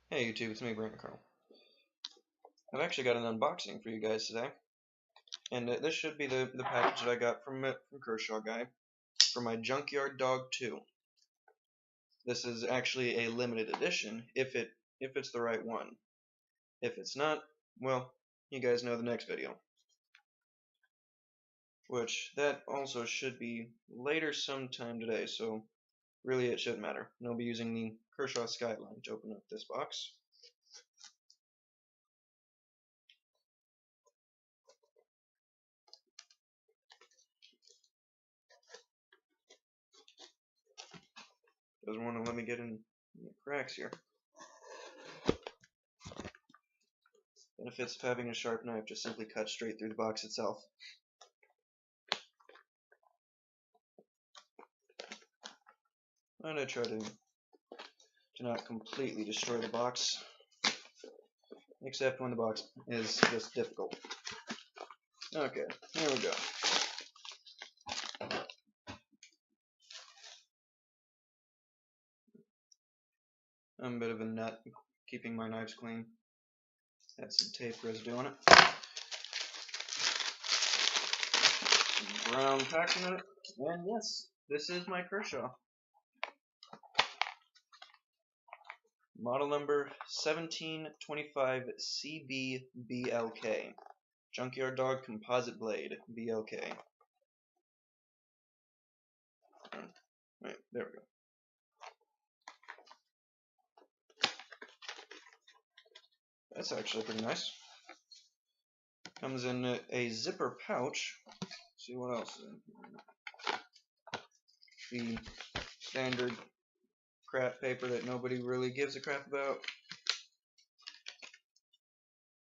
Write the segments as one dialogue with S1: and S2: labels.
S1: Hey YouTube, it's me, Brandon Carl. I've actually got an unboxing for you guys today, and this should be the package that I got from Kershaw guy for my Junkyard Dog II. This is actually a limited edition, if it's the right one. If it's not, well, you guys know the next video, which that also should be later sometime today. So really, it shouldn't matter. And I'll be using the Kershaw Skyline to open up this box. Doesn't want to let me get in the cracks here. Benefits of having a sharp knife: just simply cut straight through the box itself. And I try to not completely destroy the box, except when the box is just difficult. Okay, here we go. I'm a bit of a nut keeping my knives clean. Had some tape residue on it. Some brown packing on it. And yes, this is my Kershaw. Model number 1725 CB-BLK. Junkyard Dog Composite Blade, BLK. Right, there we go. That's actually pretty nice. Comes in a zipper pouch. Let's see what else is in here. The standard crap paper that nobody really gives a crap about.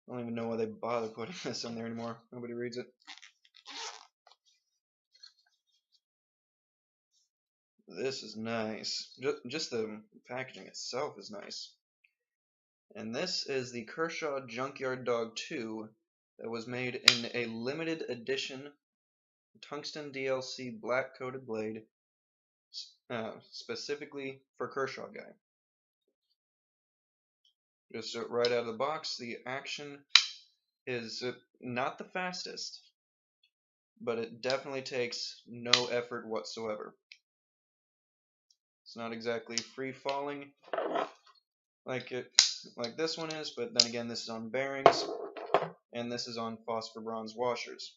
S1: I don't even know why they bother putting this on there anymore. Nobody reads it. This is nice. Just the packaging itself is nice. And this is the Kershaw Junkyard Dog II that was made in a limited edition tungsten DLC black coated blade, specifically for Kershaw guy. Just right out of the box, the action is not the fastest, but it definitely takes no effort whatsoever. It's not exactly free falling like this one is, but then again, this is on bearings, and this is on phosphor bronze washers.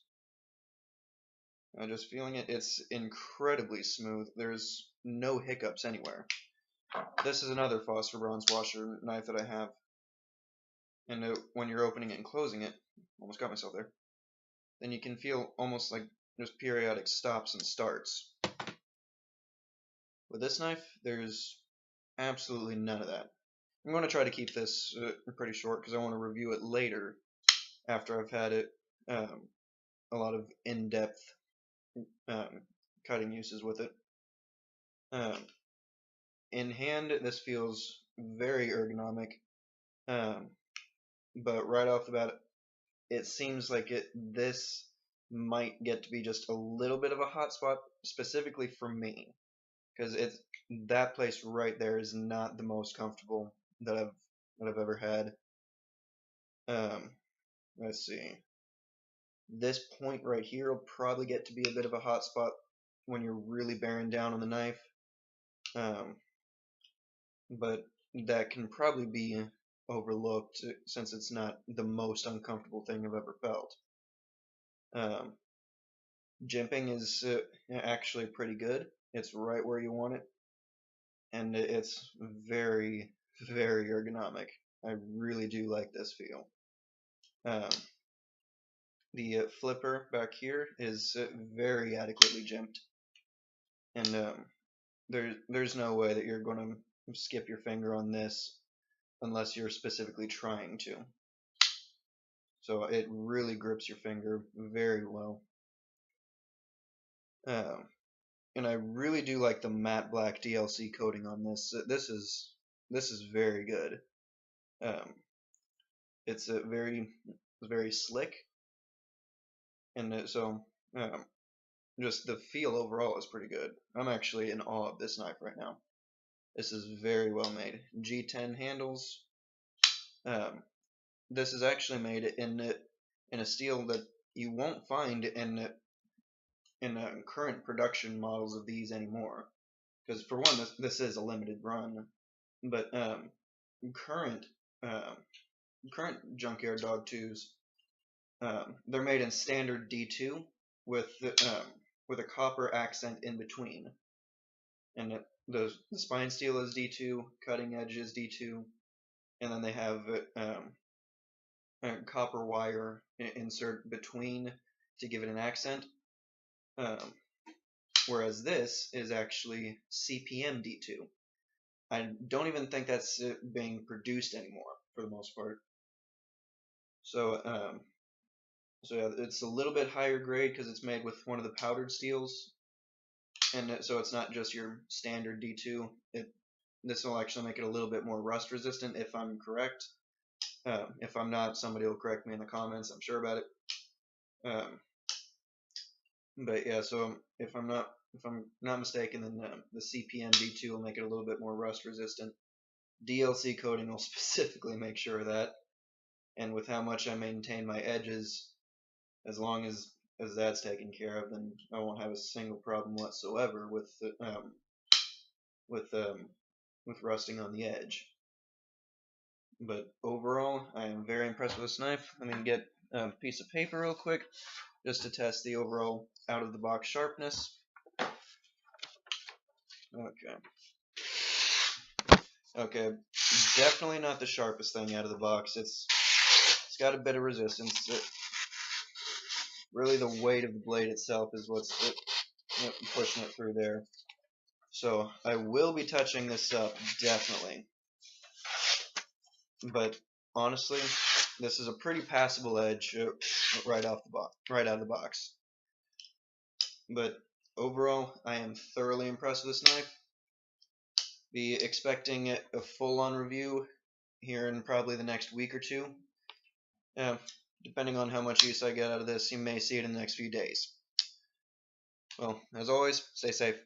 S1: Just feeling it, it's incredibly smooth. There's no hiccups anywhere. This is another phosphor bronze washer knife that I have, and when you're opening it and closing it, almost got myself there, then you can feel almost like there's periodic stops and starts. With this knife, there's absolutely none of that. I'm going to try to keep this pretty short because I want to review it later after I've had it a lot of in-depth cutting uses with it. In hand, this feels very ergonomic, but right off the bat, it seems like this might get to be just a little bit of a hot spot, specifically for me, because that place right there is not the most comfortable that I've ever had. Let's see. This point right here will probably get to be a bit of a hot spot when you're really bearing down on the knife, but that can probably be overlooked since it's not the most uncomfortable thing I've ever felt. Jimping is actually pretty good. It's right where you want it, and it's very, very ergonomic. I really do like this feel. The flipper back here is very adequately jimped, and there's no way that you're going to skip your finger on this unless you're specifically trying to. So it really grips your finger very well. And I really do like the matte black DLC coating on this. This is very good. It's very slick, and so just the feel overall is pretty good. I'm actually in awe of this knife right now. This is very well made. G10 handles, this is actually made in a steel that you won't find in current production models of these anymore. Because for one, this is a limited run, but current current Junkyard Dog IIs, they're made in standard D2 with a copper accent in between, and the spine steel is D2, cutting edge is D2, and then they have a copper wire insert between to give it an accent. Whereas this is actually CPM D2. I don't even think that's being produced anymore for the most part. So yeah, it's a little bit higher grade because it's made with one of the powdered steels, and so it's not just your standard D2. This will actually make it a little bit more rust resistant, if I'm correct. If I'm not, somebody will correct me in the comments. I'm sure about it. But yeah, so if I'm not mistaken, then the CPM D2 will make it a little bit more rust resistant. DLC coating will specifically make sure of that, and with how much I maintain my edges, as long as that's taken care of, then I won't have a single problem whatsoever with rusting on the edge. But overall, I am very impressed with this knife. Let me get a piece of paper real quick just to test the overall out-of-the-box sharpness. Okay, definitely not the sharpest thing out of the box. It's got a bit of resistance. Really, the weight of the blade itself is what's pushing it through there. So I will be touching this up, definitely. But honestly, this is a pretty passable edge right out of the box. But overall, I am thoroughly impressed with this knife. Be expecting a full-on review here in probably the next week or two. Depending on how much use I get out of this, you may see it in the next few days. Well, as always, stay safe.